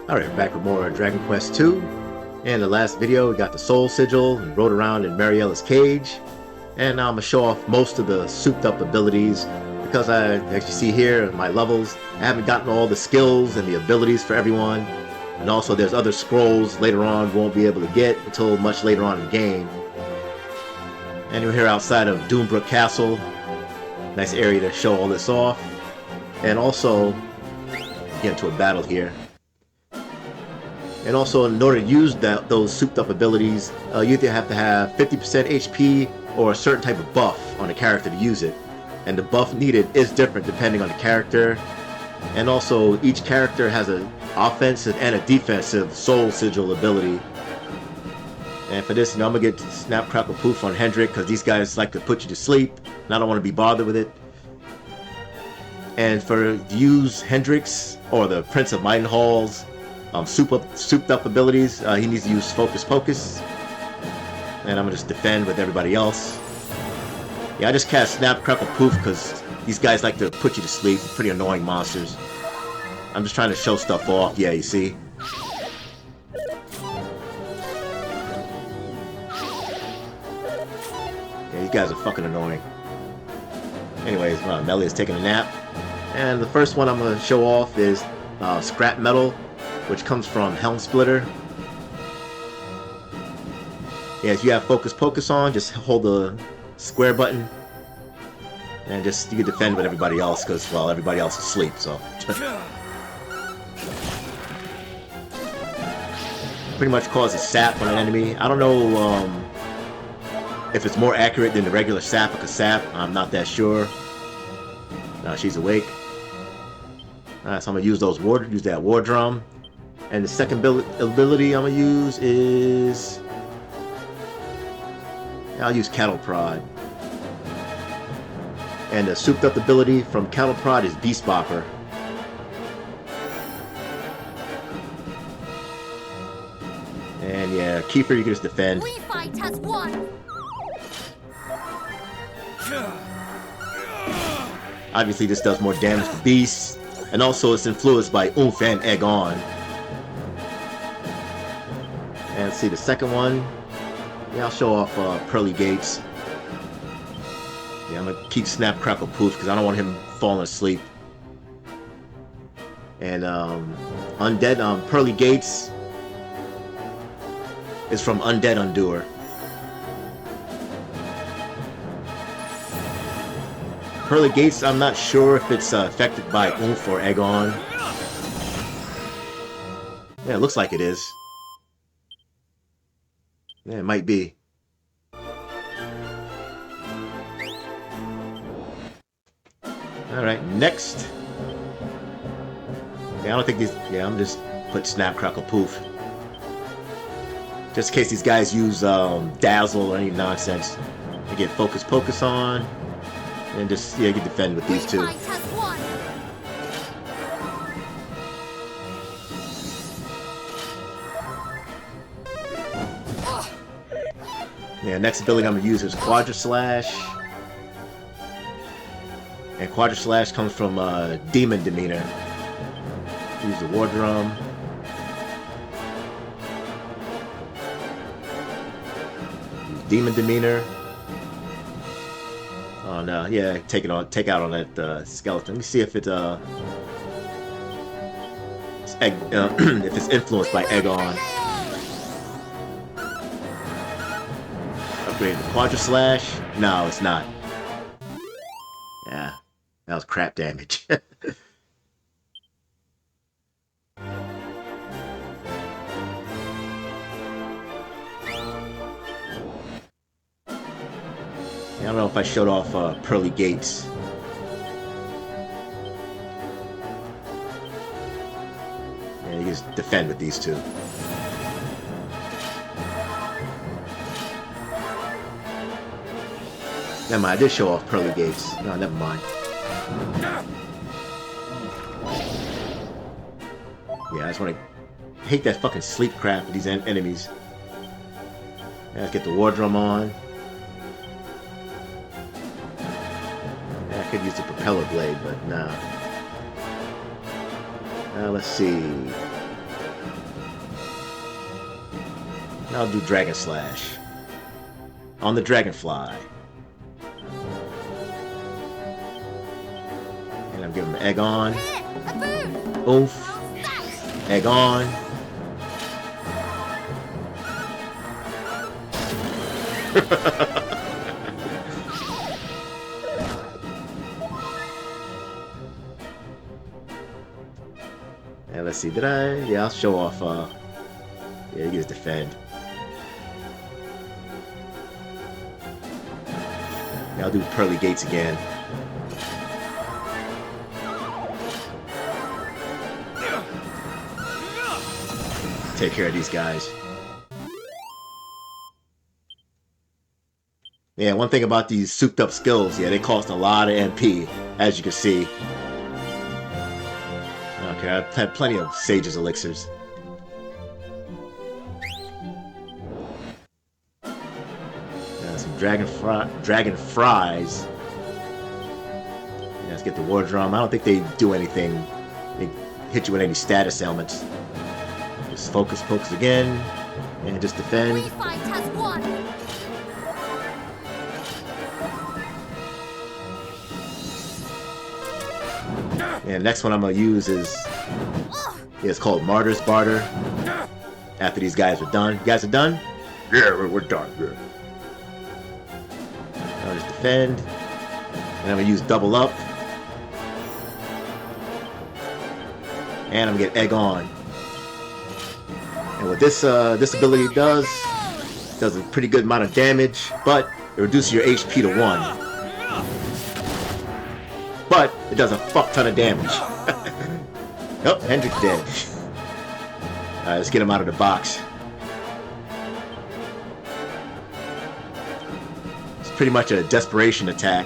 Alright, back with more Dragon Quest 2. In the last video, we got the Soul Sigil and rode around in Mariella's cage. And now I'm going to show off most of the souped up abilities because as you see here in my levels, I haven't gotten all the skills and the abilities for everyone. And also there's other scrolls later on we won't be able to get until much later on in the game. And we're here outside of Doombrook Castle. Nice area to show all this off. And also, get into a battle here. And also, in order to use those souped up abilities, you either have to have 50% HP or a certain type of buff on the character to use it. And the buff needed is different depending on the character. And also, each character has an offensive and a defensive Soul Sigil ability. And for this, I'm going to get Snap, Crackle, Poof on Hendrik because these guys like to put you to sleep. And I don't want to be bothered with it. And for use Hendrik's or the Prince of Midenhall's souped up abilities, he needs to use Pocus. And I'm gonna just defend with everybody else. Yeah, I just cast Snap, Crackle, Poof because these guys like to put you to sleep. Pretty annoying monsters. I'm just trying to show stuff off. Yeah, you see. Yeah, these guys are fucking annoying. Anyways, Mettle is taking a nap. And the first one I'm gonna show off is Scrap Mettle, which comes from Helm Splitter. Yeah, if you have Pocus on, just hold the square button, and just you can defend with everybody else because, well, everybody else is asleep. So pretty much causes sap on an enemy. I don't know if it's more accurate than the regular sap because sap. I'm not that sure. She's awake. So I'm gonna use that war drum. And the second ability I'm gonna use is I'll use Cattle Prod. And the souped up ability from Cattle Prod is Beast Bopper. And yeah, Kiefer, you can just defend. We fight as one. Obviously, this does more damage to beasts, and also it's influenced by Oomph and Egg On. And let's see the second one. Yeah, I'll show off Pearly Gates. Yeah, I'm gonna keep Snap, Crackle, Poof because I don't want him falling asleep. And Undead Pearly Gates is from Undead Undoer. Pearly Gates, I'm not sure if it's affected by Oomph or Egg On. Yeah, it looks like it is. Yeah, it might be. Alright, next. Yeah, I don't think these... Yeah, I'm just put Snap, Crackle, Poof. Just in case these guys use Dazzle or any nonsense. You get Pocus on. And just, yeah, you can defend with these two. Yeah, next ability I'm going to use is Quadraslash. And Quadraslash comes from Demeaner. Use the War Drum. Use Demeaner. Oh no, yeah, take out on that skeleton. Let me see if it if it's influenced by Egg On. Upgrade the Quadraslash. No, it's not. Yeah, that was crap damage. I don't know if I showed off Pearly Gates. Yeah, you just defend with these two. Never mind, I did show off Pearly Gates. No, never mind. Yeah, I just want to hate that fucking sleep crap with these enemies. Yeah, let's get the War Drum on. I could use the propeller blade, but nah. Let's see. Now I'll do Dragonslash on the Dragonfly. And I'm giving him Egg on. Oomph. Egg on. And let's see, did I? Yeah, I'll show off. Yeah, he gets defend. Yeah, I'll do Pearly Gates again. Take care of these guys. Yeah, one thing about these souped up skills, yeah, they cost a lot of MP, as you can see. Okay, I've had plenty of Sage's elixirs. Some dragon fries. Yeah, let's get the war drum. I don't think they do anything. They hit you with any status ailments. Just focus again, and just defend. And next one I'm gonna use is it's called Martyr's Barter. After these guys are done, you guys are done? Yeah, we're done. Yeah. I'll just defend, and I'm gonna use double up, and I'm gonna get egg on. And what this ability does a pretty good amount of damage, but it reduces your HP to 1. But it does a fuck ton of damage. Oh, Hendrick's dead. Alright, let's get him out of the box. It's pretty much a desperation attack.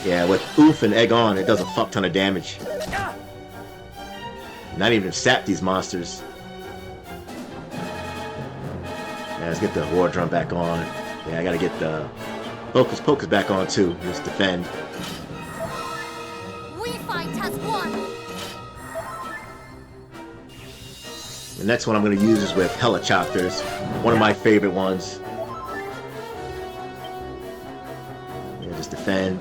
Yeah, with oof and egg on, it does a fuck ton of damage. Not even sap these monsters. Yeah, let's get the war drum back on. Yeah, I gotta get the Pocus back on too. Just defend. We fight as one. The next one I'm going to use is with Helichopters. One of my favorite ones. Yeah, just defend.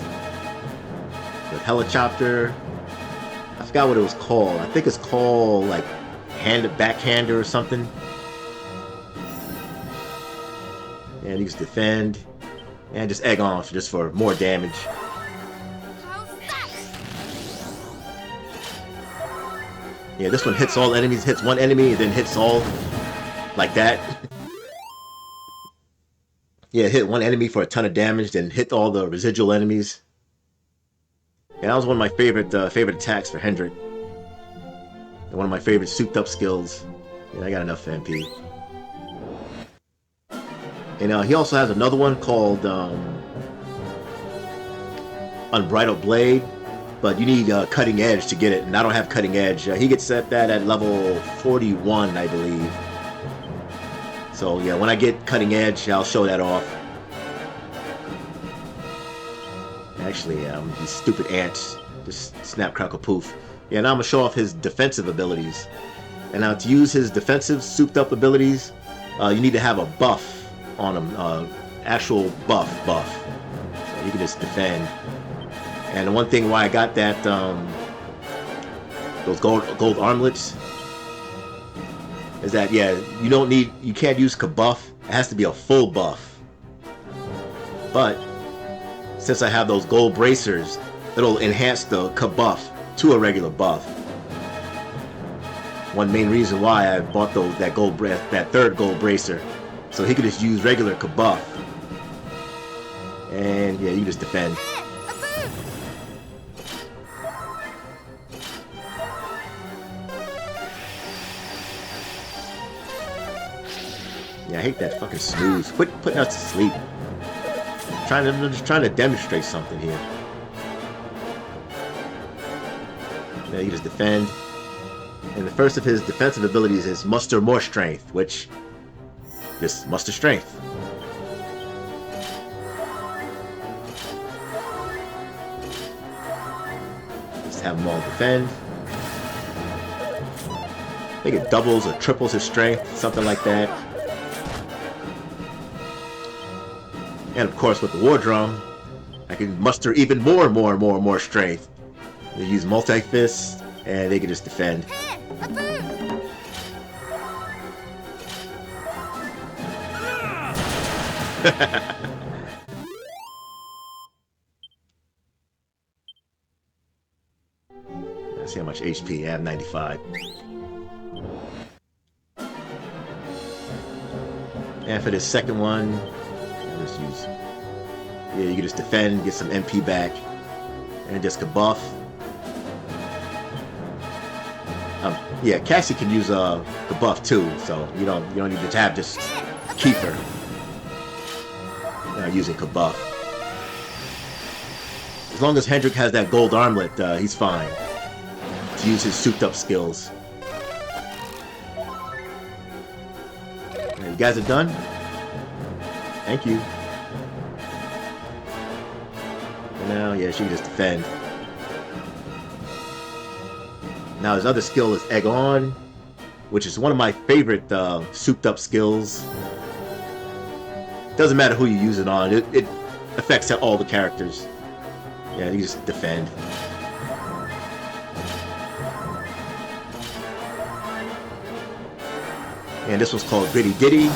With Helichopter. I forgot what it was called. I think it's called like Backhander or something. And you just defend. And just egg on just for more damage. Yeah, this one hits all enemies, hits one enemy, and then hits all like that. Yeah, hit one enemy for a ton of damage, then hit all the residual enemies. Yeah, that was one of my favorite attacks for Hendrick. And one of my favorite souped up skills. Yeah, I got enough MP. And he also has another one called Unbridled Blade, but you need Cutting Edge to get it, and I don't have Cutting Edge. He gets that at level 41, I believe. So yeah, when I get Cutting Edge, I'll show that off. Actually, these stupid ants just snap, crackle, poof. Yeah, now I'm gonna show off his defensive abilities. And now to use his defensive souped up abilities, you need to have a buff on him, actual buff. So you can just defend. And the one thing why I got that, those gold armlets, is that yeah, you can't use kabuff. It has to be a full buff. But since I have those gold bracers, it'll enhance the kabuff to a regular buff. One main reason why I bought that third gold bracer. So he could just use regular kabuff. And yeah, you just defend. Yeah, I hate that fucking snooze. Quit putting us to sleep. I'm just trying to demonstrate something here. Yeah, you just defend. And the first of his defensive abilities is Muster More Strength, which just muster strength. Just have them all defend. think it doubles or triples his strength, something like that. And of course with the War Drum, I can muster even more strength. They use multi-fists, and they can just defend. Let's see how much HP. I have 95. And for this second one, I'll just use... Yeah, you can just defend, get some MP back, and just kabuff. Yeah, Cassie can use kabuff too, so you don't need to have just keep her using kabuff. As long as Hendrik has that gold armlet, he's fine to use his souped up skills. Right, you guys are done? Thank you. And now, yeah, she can just defend. Now his other skill is Egg On, which is one of my favorite souped up skills. Doesn't matter who you use it on, it affects all the characters. Yeah, you just defend. And this was called Gritty Ditty.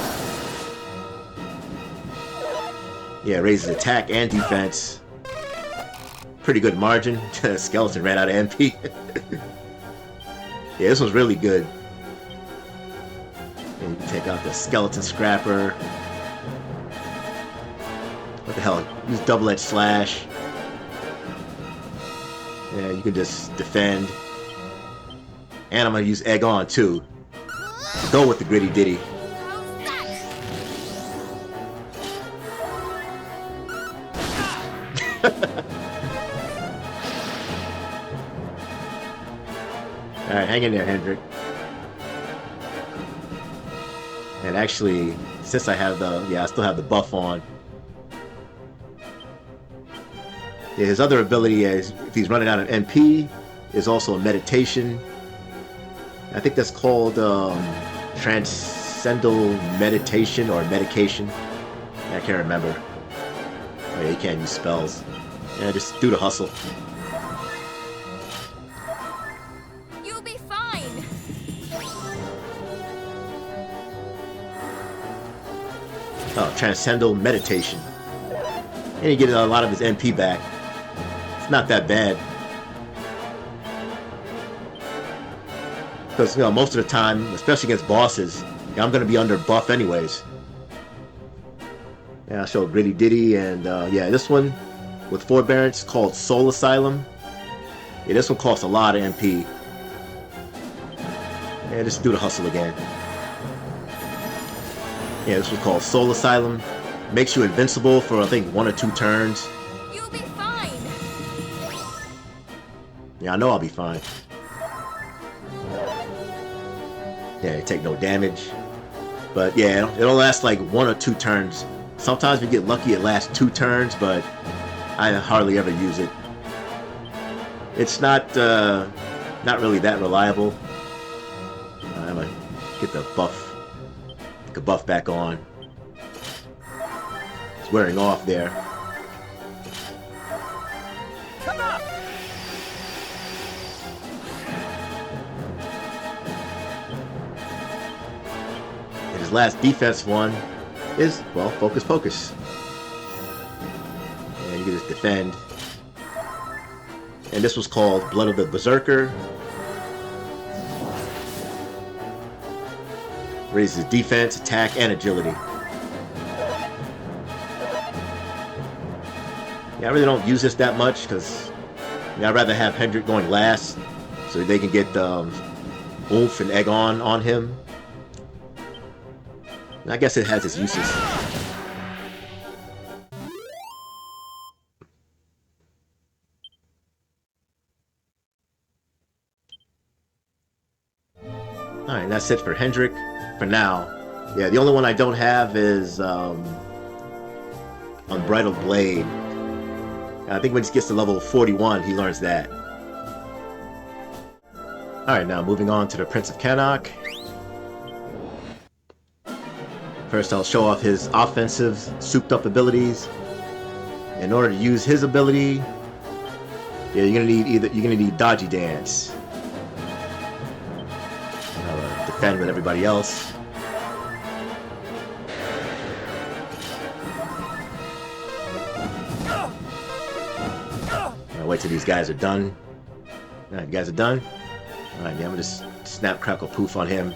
Yeah, raises attack and defense. Pretty good margin. Skeleton ran out of MP. Yeah, this one's really good. And you can take out the Skeleton Scrapper. What the hell? Use double-edged slash. Yeah, you can just defend. And I'm gonna use Egg On too. Go with the Gritty Ditty. Alright, hang in there, Hendrik. And actually, since I have the... Yeah, I still have the buff on. Yeah, his other ability is, if he's running out of MP, is also a meditation. I think that's called Transcendental Meditation or Medication. I can't remember. Oh yeah, you can't use spells. Yeah, just do the hustle. You'll be fine. Oh, Transcendental Meditation. And you get a lot of his MP back. It's not that bad. Because, you know, most of the time, especially against bosses, I'm going to be under buff anyways. Yeah, I'll show Gritty Ditty, and yeah, this one with Forbearance called Soul Asylum. Yeah, this one costs a lot of MP. Yeah, just do the hustle again. Yeah, this was called Soul Asylum. Makes you invincible for, I think, 1 or 2 turns. You'll be fine. Yeah, I know I'll be fine. Yeah, you take no damage. But yeah, it'll last like 1 or 2 turns. Sometimes we get lucky it lasts 2 turns, but I hardly ever use it. It's not really that reliable. I'm gonna get the buff back on. It's wearing off there. Come up. And his last defense one is, well, Pocus. And you can just defend. And this was called Blood of the Berserker. Raises defense, attack, and agility. Yeah, I really don't use this that much because I'd rather have Hendrik going last so they can get oomph and Egg on him. And I guess it has its uses. Alright, that's it for Hendrik for now. Yeah, the only one I don't have is Unbridled Blade. I think when he gets to level 41, he learns that. Alright, now moving on to the Prince of Cannock. First I'll show off his offensive, souped up abilities. In order to use his ability, yeah, you're gonna need Dodgy Dance. I'll defend with everybody else. I'll wait till these guys are done. Alright, you guys are done? Alright, yeah, I'm gonna just snap, crackle, poof on him.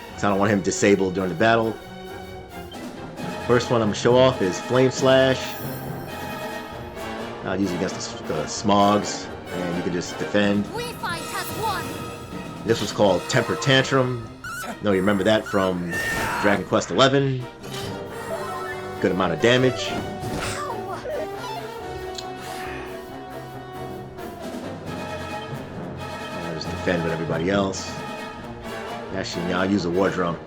Because I don't want him disabled during the battle. First one I'm gonna show off is Flame Slash. I'll use it against the Smogs, and you can just defend. We fight as one. This was called Temper Tantrum. No, you remember that from Dragon Quest XI. Good amount of damage. I'll just defend with everybody else. Actually, yeah, I'll use a War Drum.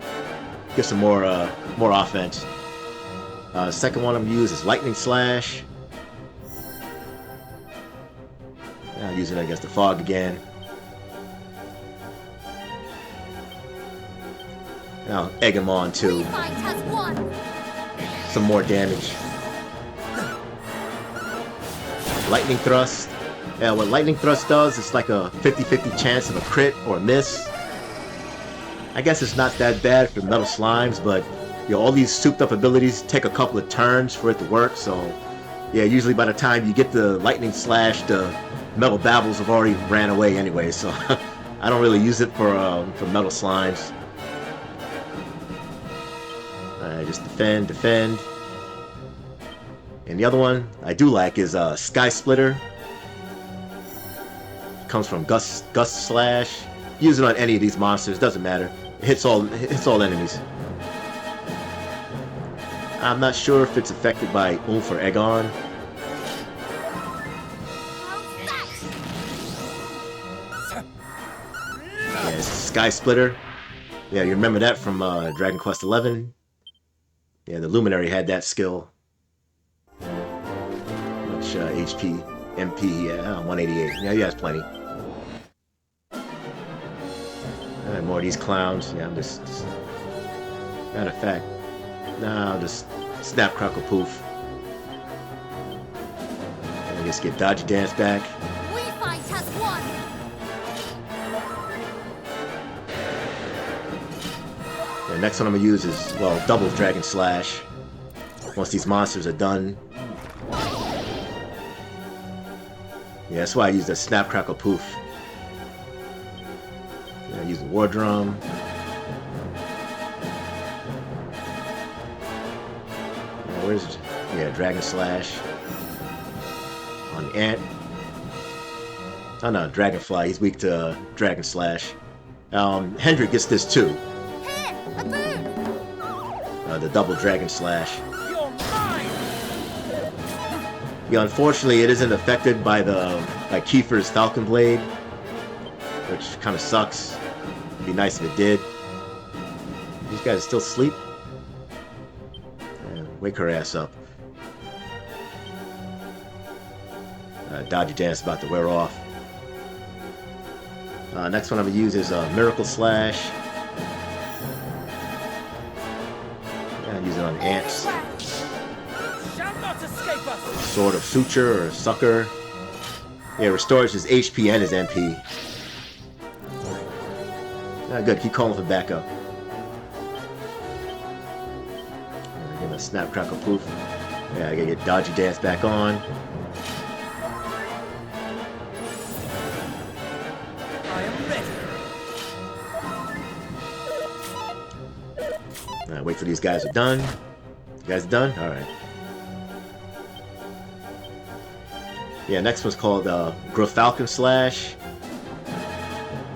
Get some more offense. Second one I'm gonna use is Lightning Slash. I'll use it against the Fog again. And I'll egg him on too. Some more damage. Lightning Thrust. Yeah, what Lightning Thrust does, it's like a 50-50 chance of a crit or a miss. I guess it's not that bad for Metal Slimes, but you know, all these souped up abilities take a couple of turns for it to work, so yeah, usually by the time you get the Lightning Slash, the Metal Babbles have already ran away anyway, so I don't really use it for Metal Slimes. Just defend. And the other one I do like is Sky Splitter. Comes from Gust Slash. Use it on any of these monsters, doesn't matter. It hits all enemies. I'm not sure if it's affected by Oomph or Eggon. Yeah, it's Sky Splitter. Yeah, you remember that from Dragon Quest XI. Yeah, the Luminary had that skill. Much HP, MP, yeah, 188. Yeah, he has plenty. And more of these clowns. Yeah, I'm just matter of fact. Nah, I'll just snap, crackle, poof. And I just get Dodgy Dance back. We fight as one. The next one I'm gonna use is, well, double Dragon Slash. Once these monsters are done. Yeah, that's why I use the Snap, Crackle, Poof. Yeah, I use the War Drum. Yeah, where's it? Yeah, Dragon Slash. On the Ant. Oh no, Dragonfly. He's weak to Dragon Slash. Hendrik gets this too. A boon. The double Dragon Slash. Yeah, unfortunately, it isn't affected by Kiefer's Falcon Blade, which kind of sucks. It'd be nice if it did. These guys are still asleep. Wake her ass up. Dodgy Dance about to wear off. Next one I'm gonna use is Miracle Slash. Use it on ants. Sword of Suture or Sucker. Yeah, restores his HP and his MP. Good, keep calling for backup. Give him a Snap, Crackle, Poof. Yeah, I gotta get Dodgy Dance back on. Wait till these guys are done. You guys done? Alright. Yeah, next one's called Falcon Slash.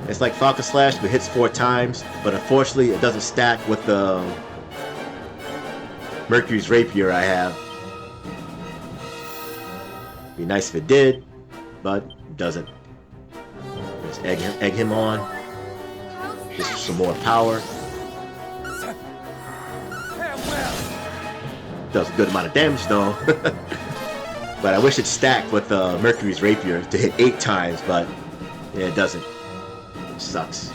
It's like Falcon Slash, but hits 4 times. But unfortunately, it doesn't stack with the Mercury's Rapier I have. Be nice if it did, but it doesn't. Just egg him on. Just for some more power. Does a good amount of damage though. But I wish it stacked with Mercury's Rapier to hit 8 times, but yeah, it doesn't. Sucks.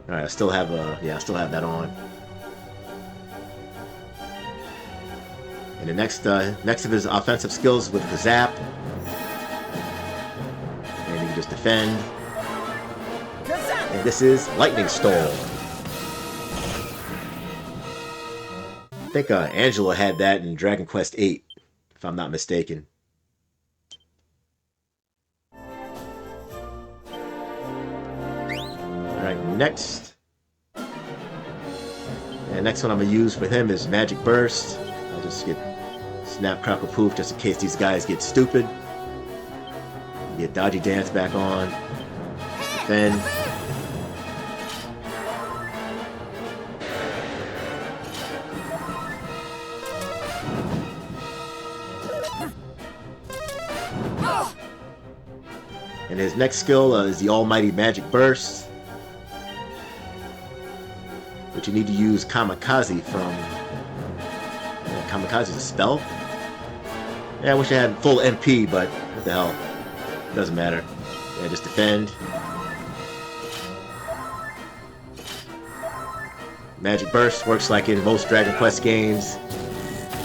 Alright, I still have I still have that on. And the next of his offensive skills with the zap. And he can just defend. And this is Lightning Storm. I think Angela had that in Dragon Quest VIII, if I'm not mistaken. Alright, next. And next one I'm going to use for him is Magic Burst. I'll just get Snap, Crackle, Poof just in case these guys get stupid. Get Dodgy Dance back on. Defend. And his next skill is the Almighty Magic Burst, which you need to use Kamikaze from. Kamikaze is a spell? Yeah, I wish I had full MP, but what the hell. Doesn't matter. Yeah, just defend. Magic Burst works like in most Dragon Quest games.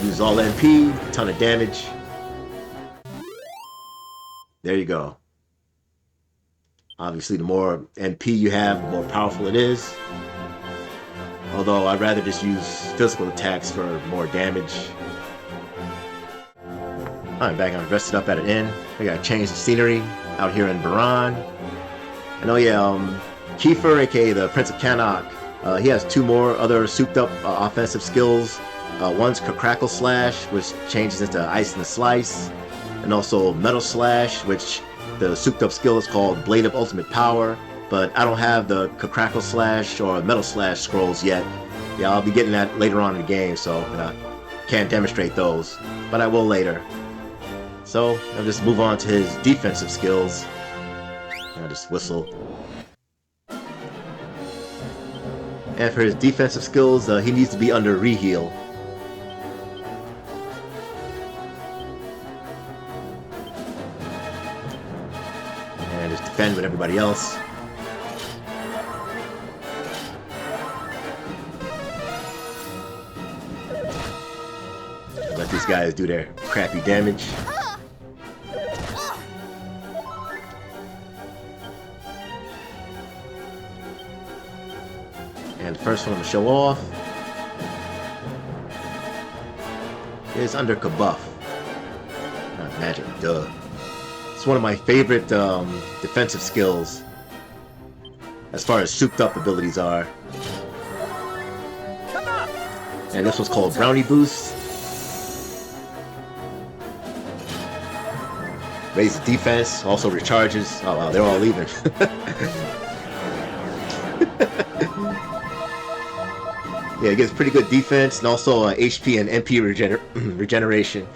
Use all MP, a ton of damage. There you go. Obviously, the more MP you have, the more powerful it is. Although, I'd rather just use physical attacks for more damage. Alright, back on rested up at an inn. We gotta change the scenery out here in Baran. And oh yeah, Kiefer, aka the Prince of Cannock, he has two more other souped up offensive skills. One's Quadraslash, which changes into Ice and the Slice. And also Mettle Slash, which the souped up skill is called Blade of Ultimate Power, but I don't have the Quadraslash or Mettle Slash scrolls yet. Yeah, I'll be getting that later on in the game, so can't demonstrate those, but I will later. So I'll just move on to his defensive skills. I'll just whistle. And for his defensive skills, he needs to be under Reheal. And just defend with everybody else. Let these guys do their crappy damage. And the first one I'm going to show off is under Kabuff. Not magic, duh. It's one of my favorite defensive skills as far as souped up abilities are. And this one's called Brownie Boost. Raises defense, also recharges. Oh wow, they're all leaving. Yeah, it gives pretty good defense and also HP and MP regeneration.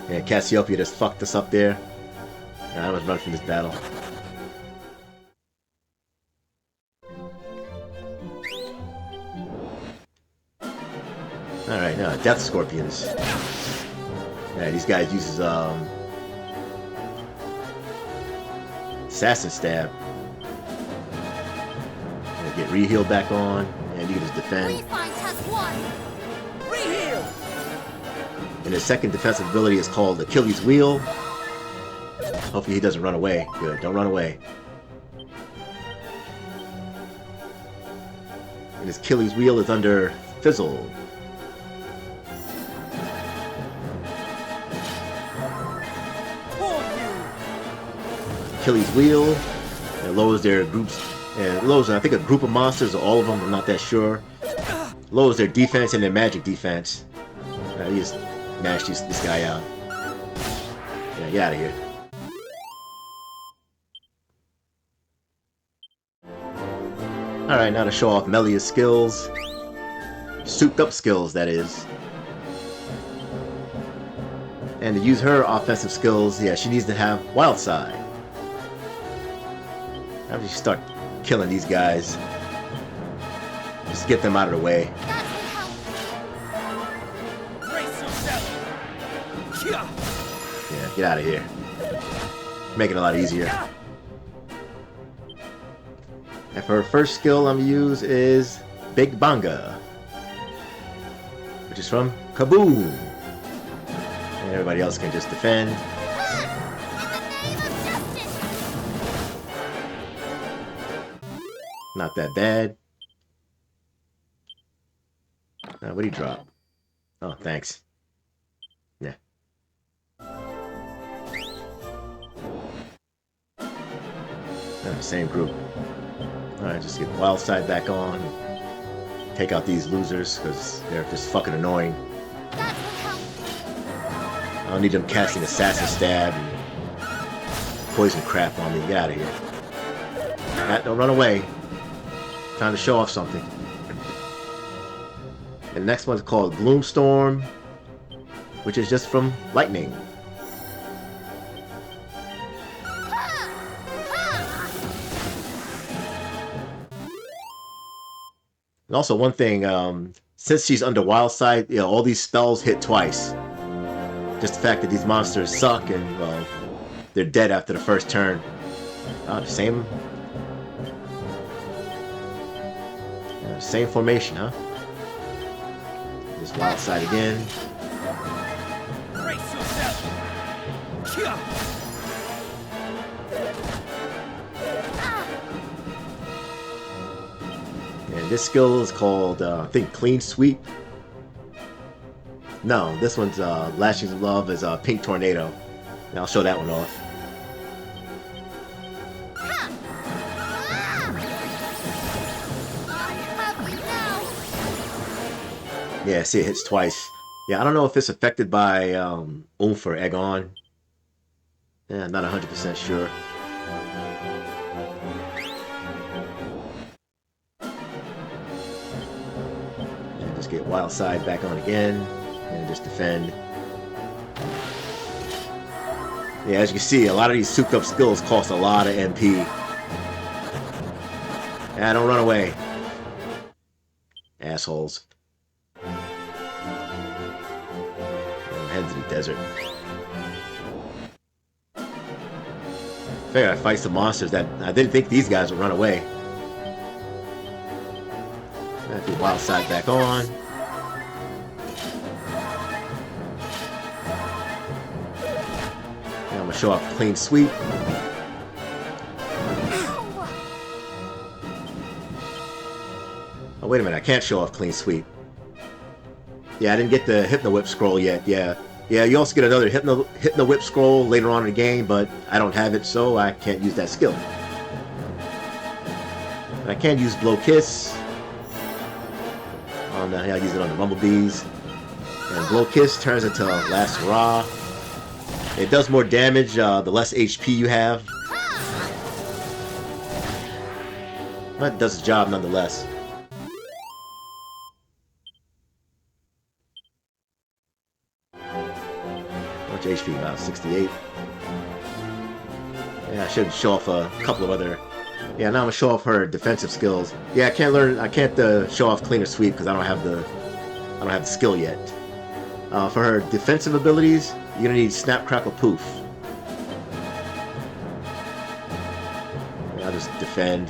Yeah, Cassiopeia just fucked us up there. I was running from this battle. Alright, now Death Scorpions. Yeah, these guys uses Assassin Stab. Yeah, get Reheal back on, and you can just defend. Reheal! And his second defensive ability is called Achilles Wheel. Hopefully he doesn't run away. Good, don't run away. And his Achilles Wheel is under Fizzle. Achilles Wheel. It lowers their groups. And it lowers, I think, a group of monsters, or all of them, I'm not that sure. Lowers their defense and their magic defense. You just mash this guy out. Yeah, get out of here. Alright, now to show off Melia's skills. Souped up skills, that is. And to use her offensive skills, yeah, she needs to have Wild Side. How do you start killing these guys? Just get them out of the way. Yeah, get out of here. Make it a lot easier. And for her first skill I'm gonna use is Big Banga, which is from Kaboom. And everybody else can just defend. In the name of justice! Not that bad. What do you drop? Oh, thanks. Yeah. Same group. Alright, just get Wild Side back on. Take out these losers, because they're just fucking annoying. That will help. I don't need them casting Assassin Stab and poison crap on me. Get out of here. Don't run away. Trying to show off something. And the next one's called Gloomstorm, which is just from Lightning. And also one thing, since she's under Wild Side, you know, all these spells hit twice. Just the fact that these monsters suck and, well, they're dead after the first turn. Same formation, huh? Just Wild Side again. Brace yourself. And this skill is called, I think, Clean Sweep. No, this one's Lashings of Love is Pink Tornado. And I'll show that one off. I have you now. Yeah, see, it hits twice. Yeah, I don't know if it's affected by Oomph or Eggon. Yeah, not 100% sure. And just get Wild Side back on again, and just defend. Yeah, as you can see, a lot of these souped up skills cost a lot of MP. Yeah, don't run away. Assholes. Head to the desert. I figured I'd fight some monsters that I didn't think these guys would run away. Got the Wild Side back on. And I'm gonna show off Clean Sweep. Oh, wait a minute, I can't show off Clean Sweep. Yeah, I didn't get the Hypno Whip scroll yet. Yeah, you also get another Hypno Whip scroll later on in the game, but I don't have it, so I can't use that skill. And I can use Blow Kiss. I use it on the Bumblebees. And Blow Kiss turns into Last Hurrah. It does more damage the less HP you have. But it does its job nonetheless. HP about 68. Yeah, I should show off a couple of other. Yeah, now I'm gonna show off her defensive skills. Yeah, I can't show off Cleaner Sweep because I don't have the skill yet. For her defensive abilities, you're gonna need Snap, Crackle, Poof. Yeah, I'll just defend.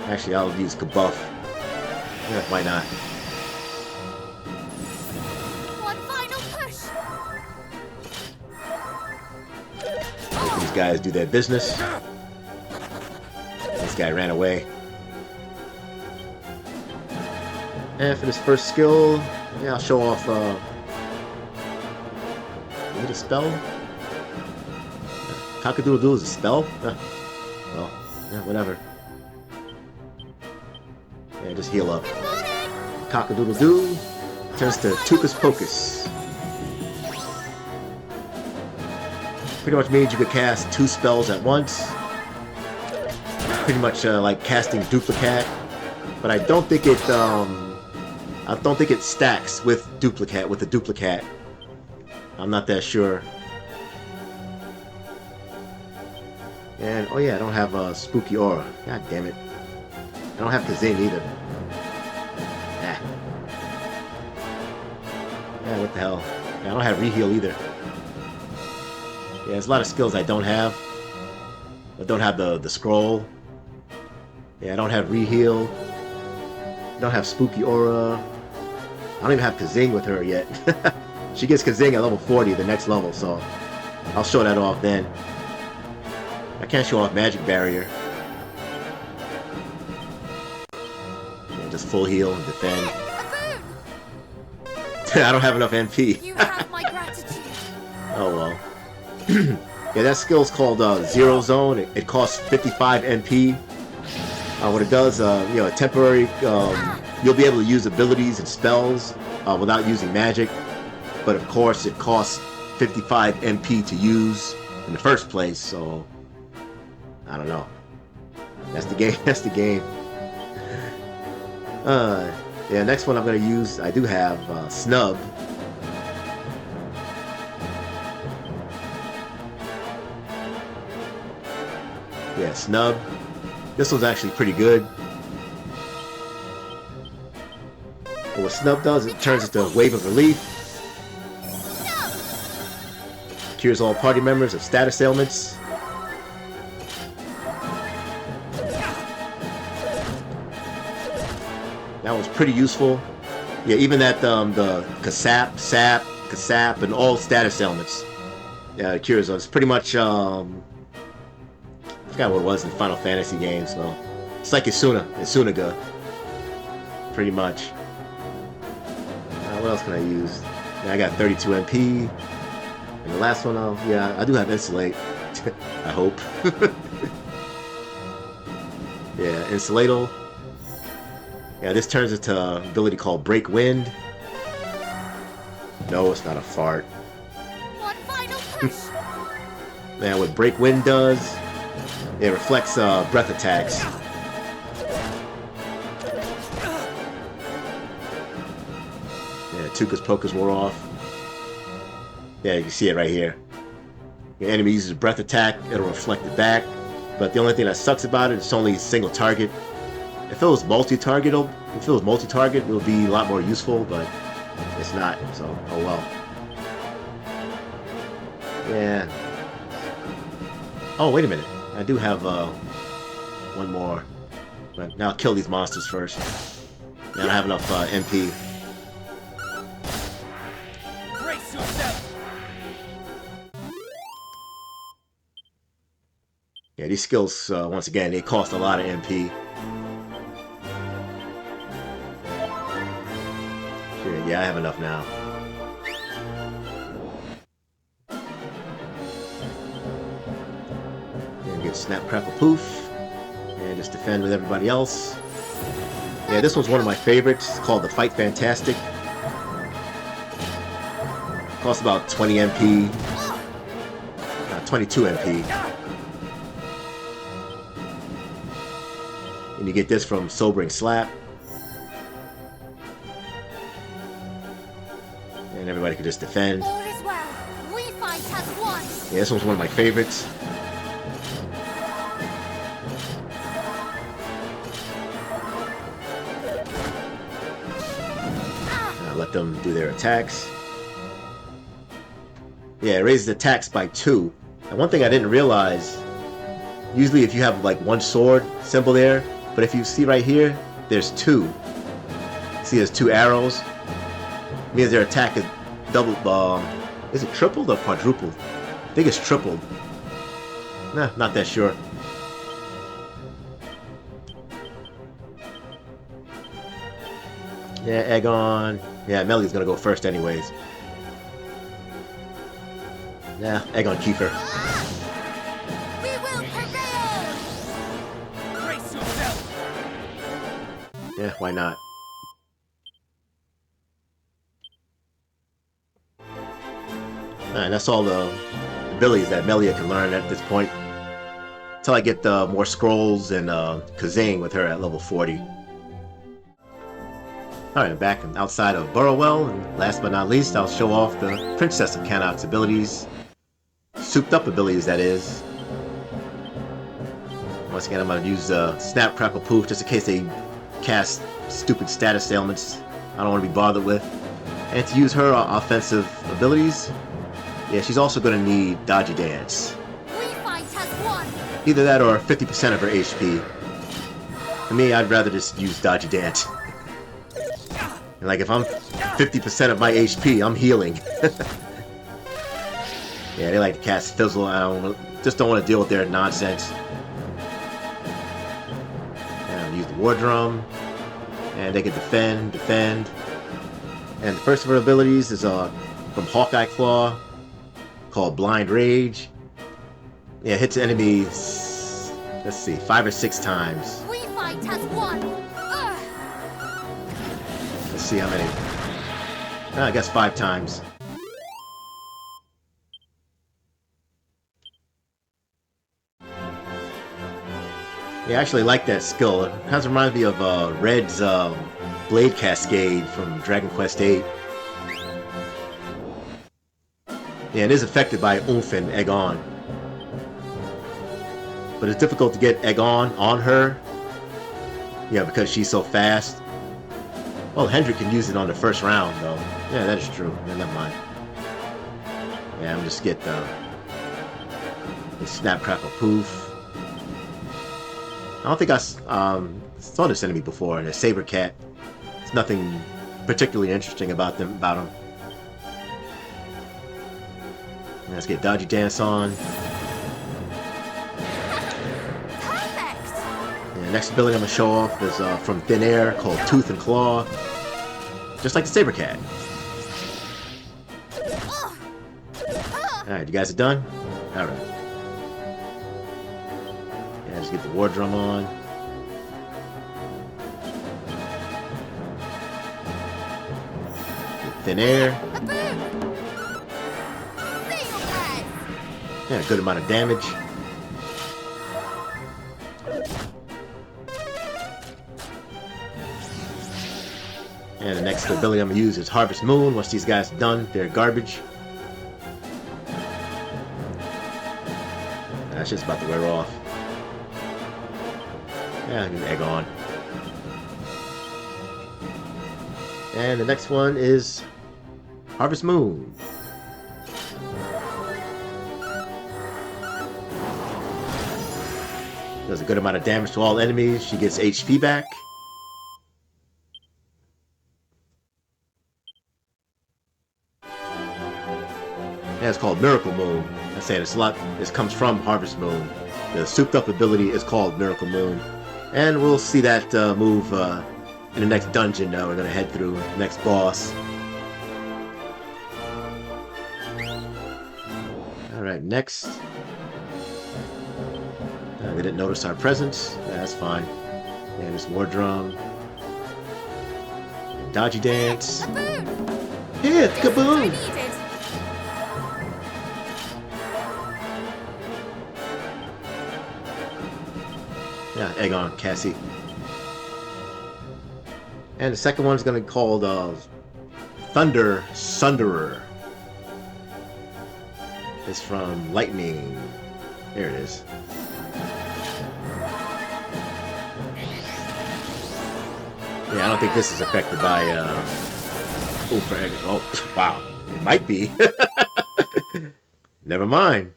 Actually, I'll use Kabuff. Yeah, why not? These guys do their business. This guy ran away. And for this first skill, yeah, I'll show off. Is it a spell? Cock-a-doodle-doo is a spell? Well, yeah, whatever. Yeah, just heal up. Cock-a-doodle-doo turns to Hocus Pocus. Pretty much means you could cast 2 spells at once. Pretty much like casting Duplicate, but I don't think it stacks with Duplicate with the Duplicate. I'm not that sure. And oh yeah, I don't have a Spooky Aura. God damn it! I don't have Kazing either. Ah. Yeah, what the hell? Yeah, I don't have Reheal either. Yeah, there's a lot of skills I don't have. I don't have the scroll. Yeah, I don't have reheal. I don't have spooky aura. I don't even have Kazing with her yet. She gets Kazing at level 40, the next level, so I'll show that off then. I can't show off magic barrier. Yeah, just full heal and defend. I don't have enough NP. You have my gratitude. Oh well. Yeah, that skill's called Zero Zone. It costs 55 NP. What it does, you know, a temporary, you'll be able to use abilities and spells without using magic. But of course, it costs 55 NP to use in the first place. So I don't know. That's the game. That's the game. Yeah, next one I'm gonna use. I do have Snub. Yeah, Snub. This one's actually pretty good. But what Snub does, it turns into a Wave of Relief. Cures all party members of status ailments. That was pretty useful. Yeah, even that the Kasap, and all status ailments. Yeah, it cures those. Pretty much I forgot what it was in Final Fantasy games, so it's like Isunaga. Pretty much. What else can I use? Yeah, I got 32 MP. And the last one, yeah, I do have Insulate. I hope. Yeah, Insulatal. Yeah, this turns into an ability called Break Wind. No, it's not a fart. One final push. Man, what Break Wind does, it reflects breath attacks. Yeah, Tuka's Pocus wore off. Yeah, you can see it right here. Your enemy uses a breath attack, it'll reflect it back. But the only thing that sucks about it, it's only a single target. If it was multi-target, it would be a lot more useful, but it's not, so oh well. Yeah. Oh, wait a minute. I do have one more. But now I'll kill these monsters first. I don't have enough MP. Brace yourself. Yeah, these skills, once again, they cost a lot of MP. Sure, yeah, I have enough now. And get Snap, Crackle, Poof. And just defend with everybody else. Yeah, this one's one of my favorites. It's called the Fight Fantastic. Costs about 20 MP. 22 MP. And you get this from Sobering Slap. And everybody can just defend. All is well. We fight as one. Yeah, this one's one of my favorites. Let them do their attacks. Yeah, it raises attacks by 2. And one thing I didn't realize, usually if you have like one sword symbol there, but if you see right here, there's 2. See, there's 2 arrows. It means their attack is double. Is it tripled or quadrupled? I think it's tripled. Nah, not that sure. Yeah, Aegon. Yeah, Melly's gonna go first anyways. Yeah, Aegon Kiefer. We will prevail. Brace yourself. Yeah, why not? Alright, that's all the abilities that Melia can learn at this point. Until I get more scrolls and Kazing with her at level 40. Alright, I'm back outside of Burrowell, and last but not least, I'll show off the Princess of Cannock's abilities. Souped up abilities, that is. Once again, I'm going to use Snap, Crackle, Poof, just in case they cast stupid status ailments I don't want to be bothered with. And to use her offensive abilities, yeah, she's also going to need Dodgy Dance. We fight as one. Either that or 50% of her HP. For me, I'd rather just use Dodgy Dance. And like, if I'm 50% of my HP, I'm healing. Yeah, they like to cast Fizzle. Just don't want to deal with their nonsense. And use the War Drum. And they can defend. And the first of her abilities is from Hawkeye Claw, called Blind Rage. Yeah, hits enemies, let's see, 5 or 6 times. We fight as one. Let's see how many. I guess 5 times. Yeah, I actually like that skill. It kind of reminds me of Red's Blade Cascade from Dragon Quest VIII. Yeah, it is affected by Oomph and Egg On. But it's difficult to get Egg on her. Yeah, because she's so fast. Well, Hendrik can use it on the first round, though. Yeah, that is true. Yeah, never mind. Yeah, I'm just get the Snap, Crackle, Poof. I don't think I saw this enemy before. The Saber Cat. It's nothing particularly interesting about him. Let's get Dodgy Dance on. Perfect. The next ability I'm gonna show off is from Thin Air, called Tooth and Claw. Just like the Saber Cat. Alright, you guys are done? Alright. Yeah, just get the War Drum on. Get Thin Air. Yeah, good amount of damage. And the next ability I'm gonna use is Harvest Moon. Once these guys are done, they're garbage. That's just about to wear off. Yeah, get an Egg On. And the next one is Harvest Moon. Does a good amount of damage to all enemies. She gets HP back. Yeah, it's called Miracle Moon. I said it's a lot. This comes from Harvest Moon. The souped up ability is called Miracle Moon, and we'll see that move in the next dungeon. We're gonna head through next boss. All right, next. They didn't notice our presence. Yeah, that's fine. Yeah, there's War Drum. Dodgy Dance. Yeah, kaboom! Yeah, Egg On, Cassie. And the second one's gonna be called Thunder Sunderer. It's from Lightning. There it is. Yeah, I don't think this is affected by oh wow. It might be. Never mind.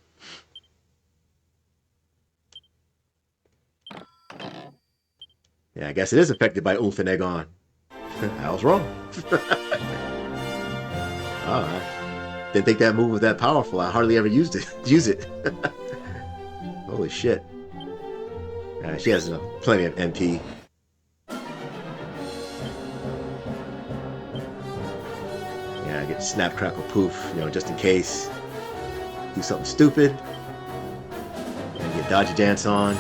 Yeah, I guess it is affected by Oomph and Egg On. I was wrong. I didn't think that move was that powerful. I hardly ever used it. Use it. Holy shit. She has plenty of MP. Yeah, I get Snap, Crackle, Poof, just in case. Do something stupid. And get Dodgy Dance on.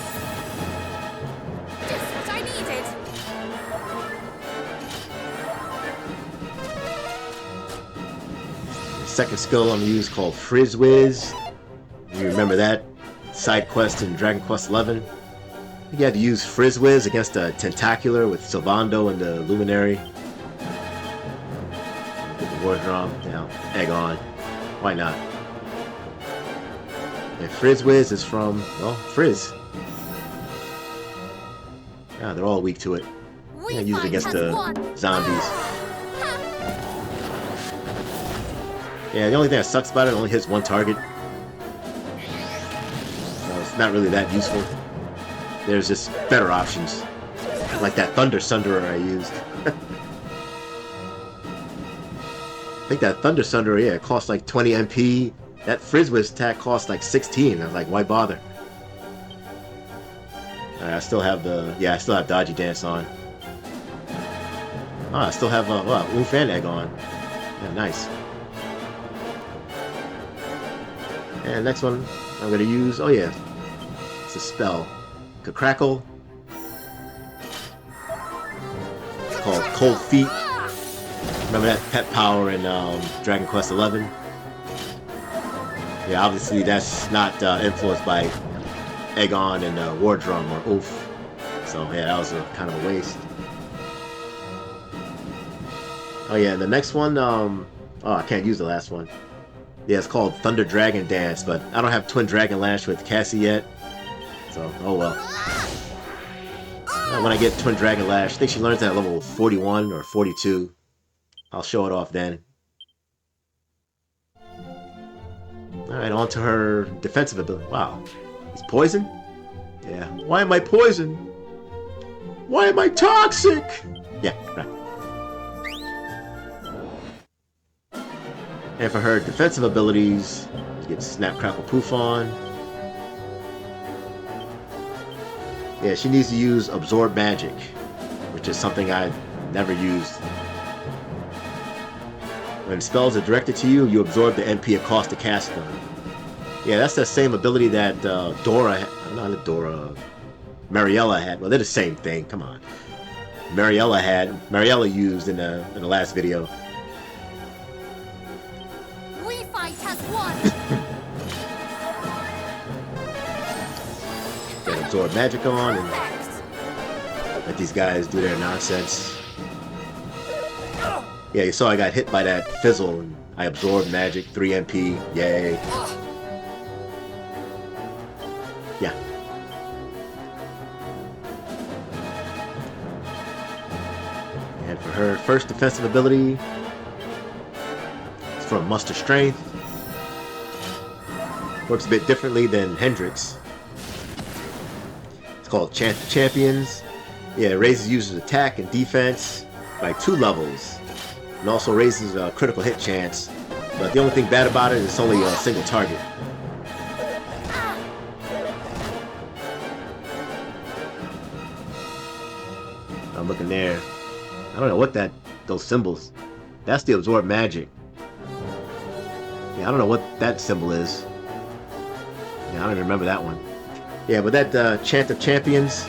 Second skill I'm gonna use called Frizz Whiz. You remember that side quest in Dragon Quest XI? You had to use Frizz Whiz against a Tentacular with Sylvando and the Luminary. Get the War Drum, Egg On. Why not? And Frizz Whiz is from, well, Frizz. Yeah, they're all weak to it. Yeah, use it against the zombies. Yeah, the only thing that sucks about it only hits one target. it's not really that useful. There's just better options, like that Thunder Sunderer I used. I think that Thunder Sunderer, yeah, it costs like 20 MP. That Frizzwiz attack costs like 16. I was like, why bother? I still have the, yeah, I still have Dodgy Dance on. Oh, I still have Oomph and Egg on. Yeah, nice. And next one I'm gonna use, oh yeah, it's a spell. Crackle. It's called Cold Feet. Remember that pet power in Dragon Quest XI? Yeah, obviously that's not influenced by Aegon and War Drum or Oof. So yeah, that was a kind of a waste. Oh yeah, the next one, oh, I can't use the last one. Yeah, it's called Thunder Dragon Dance, but I don't have Twin Dragon Lash with Cassie yet. So, oh well. When I get Twin Dragon Lash, I think she learns that at level 41 or 42. I'll show it off then. Alright, on to her defensive ability. Wow. He's poison? Yeah. Why am I poison? Why am I toxic? Yeah, right. And for her defensive abilities, you get Snap, Crackle, Poof on. Yeah, she needs to use Absorb Magic, which is something I've never used. When spells are directed to you, you absorb the MP it costs to cast them. Yeah, that's the same ability that Mariella had. Well, they're the same thing. Come on. Mariella used in the last video. We fight as one. Get Absorb Magic on and let these guys do their nonsense. Yeah, you saw I got hit by that fizzle and I absorbed magic, 3 MP, yay. Yeah. And for her first defensive ability, it's from Muster Strength. Works a bit differently than Hendrix. It's called Chant the Champions. Yeah, it raises users' attack and defense by 2 levels. And also raises a critical hit chance. But the only thing bad about it is it's only a single target. I'm looking there. I don't know what those symbols. That's the Absorb Magic. Yeah, I don't know what that symbol is. Yeah, I don't even remember that one. Yeah, but that Chant of Champions,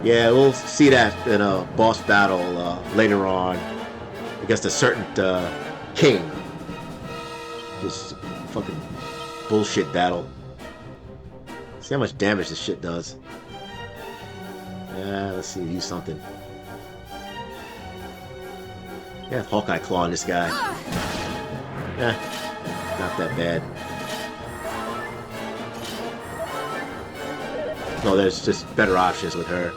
yeah, we'll see that in a boss battle later on against a certain king. Just fucking bullshit battle. See how much damage this shit does. Yeah, let's see, use something. Yeah, Hawkeye Claw on this guy. Yeah, not that bad. No, there's just better options with her.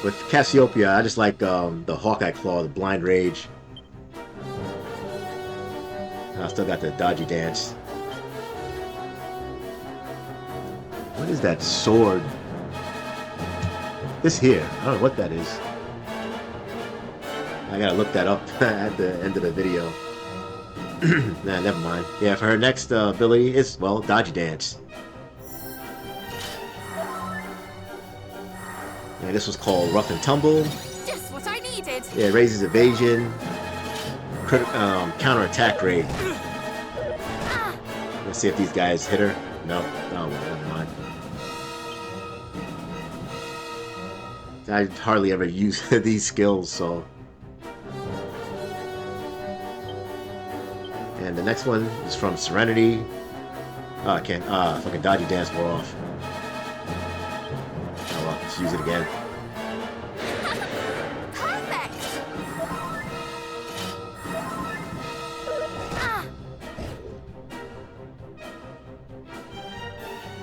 With Cassiopeia, I just like the Hawkeye Claw, the Blind Rage. I still got the Dodgy Dance. What is that sword? This here, I don't know what that is. I gotta look that up at the end of the video. Nah, never mind. Yeah, for her next ability, it's, well, Dodgy Dance. Yeah, this was called Rough and Tumble. Just what I needed. Yeah, it raises evasion, counter attack rate. Let's see if these guys hit her. No, oh well, never mind. I hardly ever use these skills, so. And the next one is from Serenity. Oh, I can't. Fucking Dodgy Dance wore off. Oh well, let's use it again. Perfect.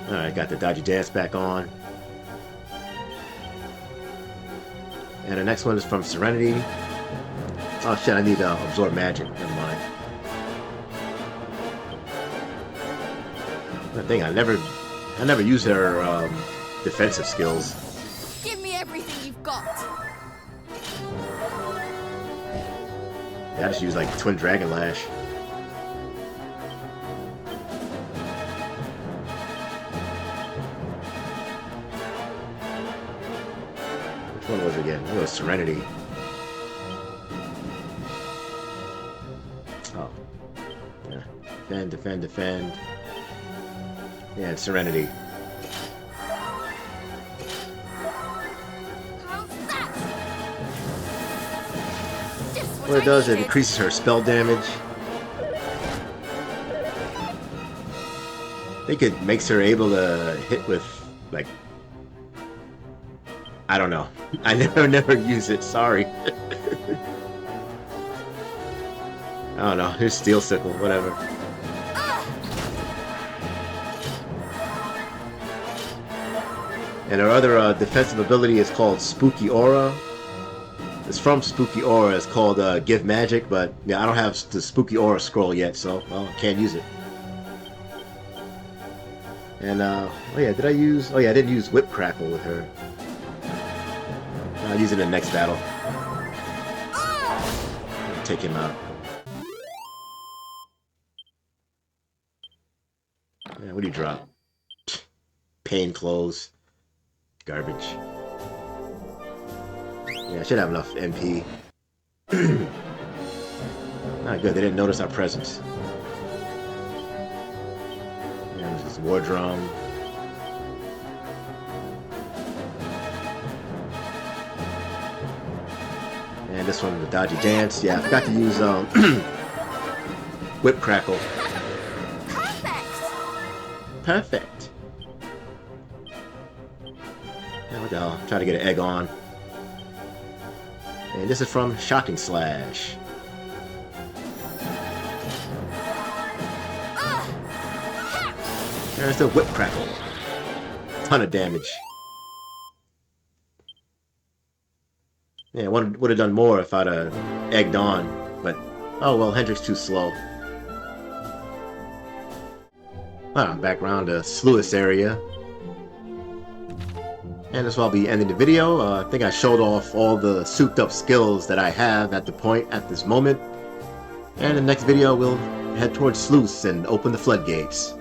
Alright, got the Dodgy Dance back on. And the next one is from Serenity. Oh shit, I need Absorb Magic. Never mind. That thing, I never I never use her defensive skills. Give me everything you've got. Yeah, I just use like Twin Dragon Lash. Which one was it again? It was Serenity. Oh. Yeah. Defend, defend, defend. Yeah, it's Serenity. How's that? Just What it does, it needed. increases her spell damage. I think it makes her able to hit with, like... I don't know. I never use it, sorry. I don't know, here's Steel Sickle, whatever. And her other defensive ability is called Spooky Aura. It's from Spooky Aura. It's called Give Magic, but yeah, I don't have the Spooky Aura scroll yet, so well, I can't use it. And oh yeah, did I use? Oh yeah, I didn't use Whip Crackle with her. I'll use it in the next battle. Take him out. Yeah, what do you drop? Pain Clothes. Garbage. Yeah, I should have enough MP. Not good, they didn't notice our presence. Yeah, this is War Drum. And this one, the Dodgy Dance. Yeah, I forgot to use Whip Crackle. Perfect. Perfect. Yeah, what the hell? I'm trying to get an egg on. And this is from Shocking Slash. There's the Whip Crackle. Ton of damage. Yeah, would have done more if I'd egged on, but oh well, Hendrick's too slow. Well, back around to Sluis area. And that's where I'll be ending the video. I think I showed off all the souped up skills that I have at this moment. And in the next video, we'll head towards Sluis and open the floodgates.